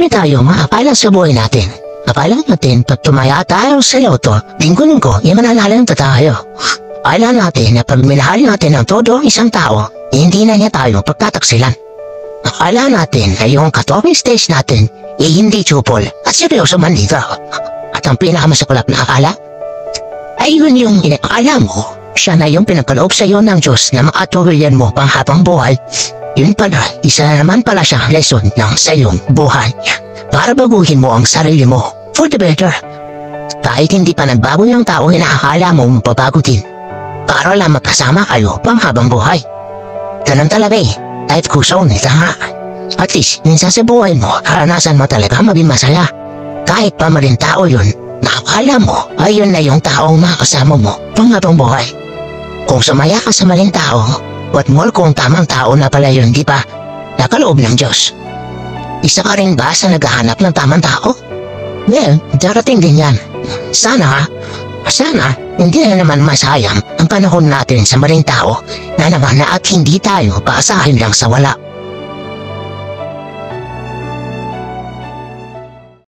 Marami tayong maakala sa buhay natin. Akala natin pag tumaya tayo sa loto, linggo-linggo, mananalo tayo. Akala natin na pag minahal natin ang todo isang tao, hindi na niya tayo pagtataksilan. Akala natin na yung cut-off stage natin, hindi tupol at seryoso man dito. At ang pinakamasaklap na akala, ay yun yung inakala mo, siya na yung pinagkaloob sa iyo ng Diyos na makatuloyan mo pang habang buhay. Yun pala, isa na naman pala siyang lesson ng sa iyong buhay. Para baguhin mo ang sarili mo, for the better. Kahit hindi pa nagbago yung tao na akala mo mapabago din. Para lang magkasama kayo pang habang buhay. Ganun talaga eh, kahit kusaw nito nga. At least, minsan sa buhay mo, karanasan mo talaga maging masaya. Kahit pa maling tao yun, nakakala mo, ay yun na yung taong makasama mo pang habang buhay. Kung sumaya ka sa maling tao, what more kung tamang tao na pala yun, di ba? Nakaloob ng Diyos. Isa ka rin ba sa naghahanap ng tamang tao? Well, darating din yan. Sana, hindi na naman masayang ang panahon natin sa maling tao na naman na at hindi tayo paasahin lang sa wala.